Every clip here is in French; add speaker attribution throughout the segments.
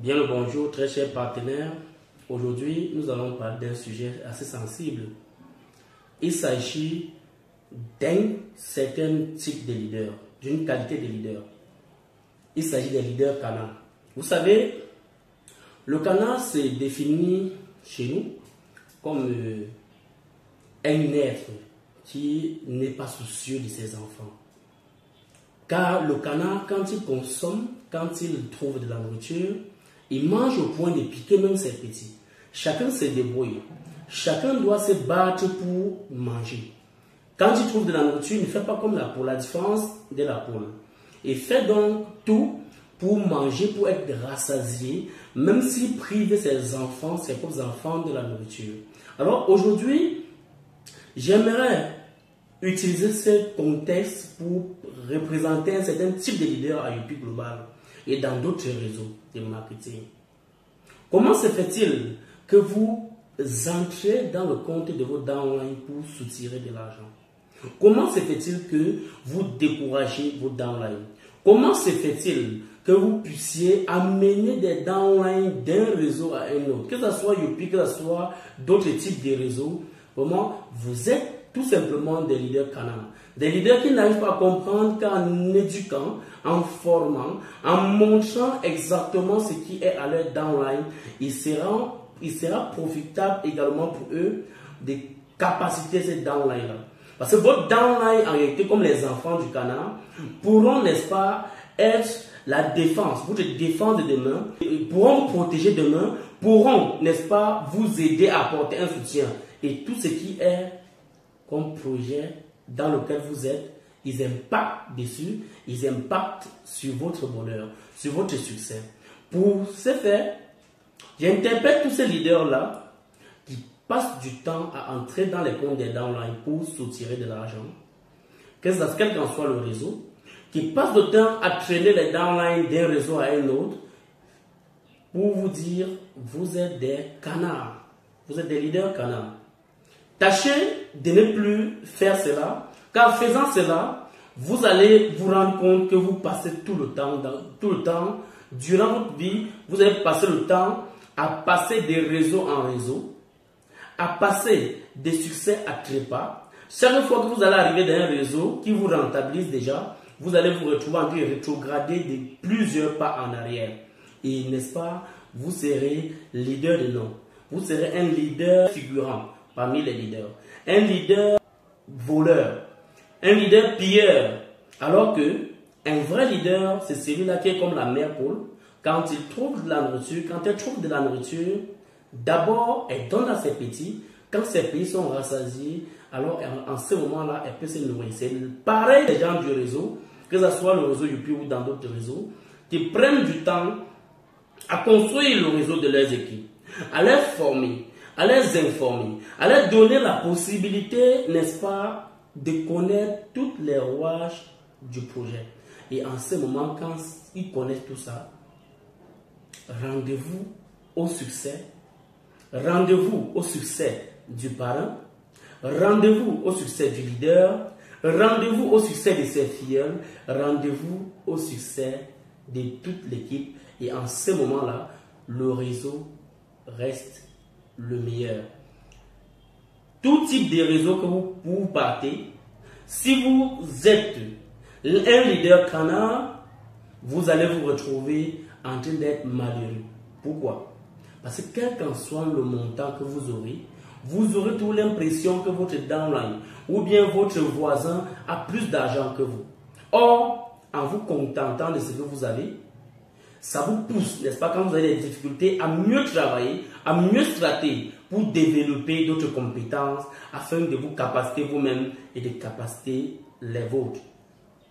Speaker 1: Bien le bonjour, très chers partenaires. Aujourd'hui, nous allons parler d'un sujet assez sensible. Il s'agit d'un certain type de leader, d'une qualité de leader. Il s'agit des leaders canards. Vous savez, le canard se définit chez nous comme un être qui n'est pas soucieux de ses enfants. Car le canard, quand il consomme, quand il trouve de la nourriture, il mange au point de piquer même ses petits. Chacun se débrouille. Chacun doit se battre pour manger. Quand il trouve de la nourriture, il ne fait pas comme la poule, la différence de la poule. Il fait donc tout pour manger, pour être rassasié, même s'il prive ses enfants, ses propres enfants de la nourriture. Alors aujourd'hui, j'aimerais utiliser ce contexte pour représenter un certain type de leader à UP Global et dans d'autres réseaux de marketing. Comment se fait-il que vous entrez dans le compte de vos downlines pour soutirer de l'argent? Comment se fait-il que vous découragez vos downlines? Comment se fait-il que vous puissiez amener des downlines d'un réseau à un autre, que ce soit Youpi, que ce soit d'autres types de réseaux? Comment vous êtes tout simplement des leaders canards. Des leaders qui n'arrivent pas à comprendre qu'en éduquant, en formant, en montrant exactement ce qui est à leur downline, il sera profitable également pour eux de capaciter ces downline-là. Parce que votre downline, en réalité, comme les enfants du canard, pourront, n'est-ce pas, être la défense, votre défense de demain, pourront vous protéger demain, pourront, n'est-ce pas, vous aider à apporter un soutien. Et tout ce qui est comme projet dans lequel vous êtes, ils impactent dessus, ils impactent sur votre bonheur, sur votre succès. Pour ce faire, j'interpelle tous ces leaders-là qui passent du temps à entrer dans les comptes des downlines pour soutirer de l'argent, quel qu'en soit le réseau, qui passent du temps à traîner les downlines d'un réseau à un autre, pour vous dire, vous êtes des canards, vous êtes des leaders canards. Tâchez de ne plus faire cela, car en faisant cela, vous allez vous rendre compte que vous passez tout le temps, durant votre vie, vous allez passer le temps à passer des réseaux en réseau, à passer des succès à trépas. Chaque fois que vous allez arriver dans un réseau qui vous rentabilise déjà, vous allez vous retrouver en train de rétrograder de plusieurs pas en arrière. Et n'est-ce pas, vous serez leader de nom. Vous serez un leader figurant parmi les leaders. Un leader voleur, un leader pilleur. Alors que un vrai leader, c'est celui-là qui est comme la mère poule. Quand il trouve de la nourriture, quand elle trouve de la nourriture, d'abord elle donne à ses petits. Quand ses petits sont rassasiés, alors en ce moment-là, elle peut se nourrir. C'est pareil les gens du réseau, que ce soit le réseau Youpi ou dans d'autres réseaux, qui prennent du temps à construire le réseau de leurs équipes, à les former, à les informer, à leur donner la possibilité, n'est-ce pas, de connaître toutes les rouages du projet. Et en ce moment, quand ils connaissent tout ça, rendez-vous au succès. Rendez-vous au succès du parrain. Rendez-vous au succès du leader. Rendez-vous au succès de ses filles. Rendez-vous au succès de toute l'équipe. Et en ce moment-là, le réseau reste le meilleur. Tout type de réseau que vous partez, si vous êtes un leader canard, vous allez vous retrouver en train d'être malheureux. Pourquoi? Parce que quel qu'en soit le montant que vous aurez toujours l'impression que votre downline ou bien votre voisin a plus d'argent que vous. Or, en vous contentant de ce que vous avez, ça vous pousse, n'est-ce pas, quand vous avez des difficultés, à mieux travailler, à mieux stratégiser pour développer d'autres compétences afin de vous capaciter vous-même et de capaciter les vôtres.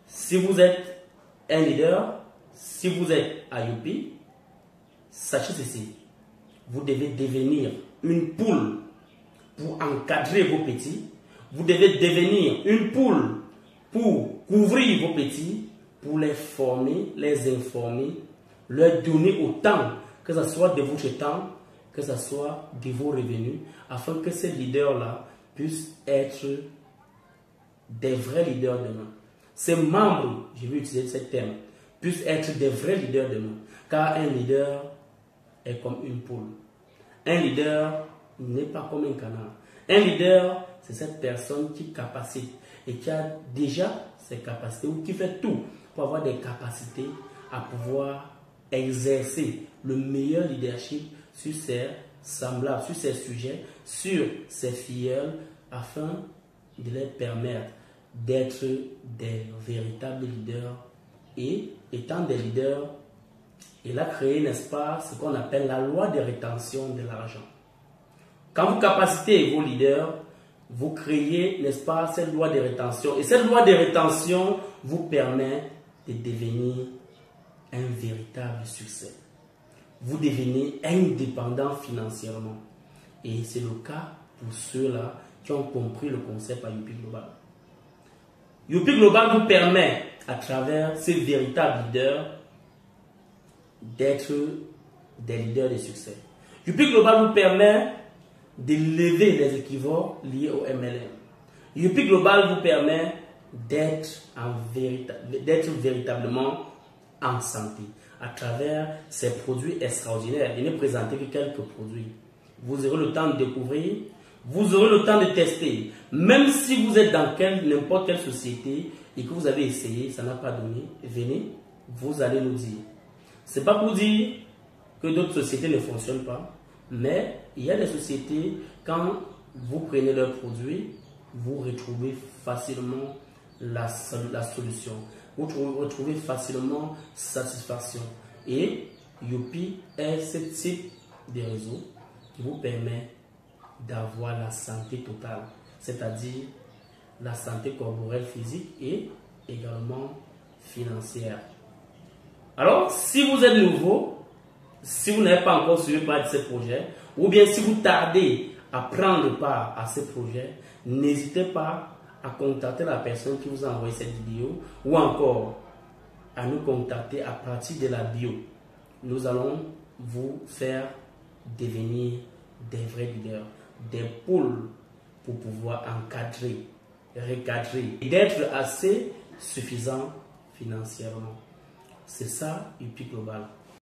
Speaker 1: Si vous êtes un leader, si vous êtes à Youpi, sachez ceci, vous devez devenir une poule pour encadrer vos petits, vous devez devenir une poule pour couvrir vos petits, pour les former, les informer, leur donner autant, que ce soit de votre temps, que ce soit de vos revenus, afin que ces leaders-là puissent être des vrais leaders demain. Ces membres, je vais utiliser ce terme, puissent être des vrais leaders demain. Car un leader est comme une poule. Un leader n'est pas comme un canard. Un leader, c'est cette personne qui capacite et qui a déjà ses capacités ou qui fait tout pour avoir des capacités à pouvoir exercer le meilleur leadership sur ses semblables, sur ses sujets, sur ses filleuls, afin de leur permettre d'être des véritables leaders. Et étant des leaders, il a créé, n'est-ce pas, ce qu'on appelle la loi de rétention de l'argent. Quand vous capacitez vos leaders, vous créez, n'est-ce pas, cette loi de rétention. Et cette loi de rétention vous permet de devenir un véritable succès. Vous devenez indépendant financièrement. Et c'est le cas pour ceux-là qui ont compris le concept à Youpi Global. Youpi Global vous permet, à travers ces véritables leaders, d'être des leaders de succès. Youpi Global vous permet de lever les équivoques liés au MLM. Youpi Global vous permet d'être véritablement en santé à travers ces produits extraordinaires. Je n'ai présenté que quelques produits. Vous aurez le temps de découvrir, vous aurez le temps de tester. Même si vous êtes dans n'importe quelle société et que vous avez essayé, ça n'a pas donné, venez, vous allez nous dire. Ce n'est pas pour dire que d'autres sociétés ne fonctionnent pas, mais il y a des sociétés, quand vous prenez leurs produits, vous retrouvez facilement la solution. Vous retrouvez facilement satisfaction. Et Youpi est ce type de réseau qui vous permet d'avoir la santé totale, c'est-à-dire la santé corporelle, physique et également financière. Alors, si vous êtes nouveau, si vous n'avez pas encore suivi part de ce projet, ou bien si vous tardez à prendre part à ce projet, n'hésitez pas à contacter la personne qui vous a envoyé cette vidéo ou encore à nous contacter à partir de la bio. Nous allons vous faire devenir des vrais leaders, des pôles pour pouvoir encadrer, recadrer et d'être assez suffisant financièrement. C'est ça, Youpi Global.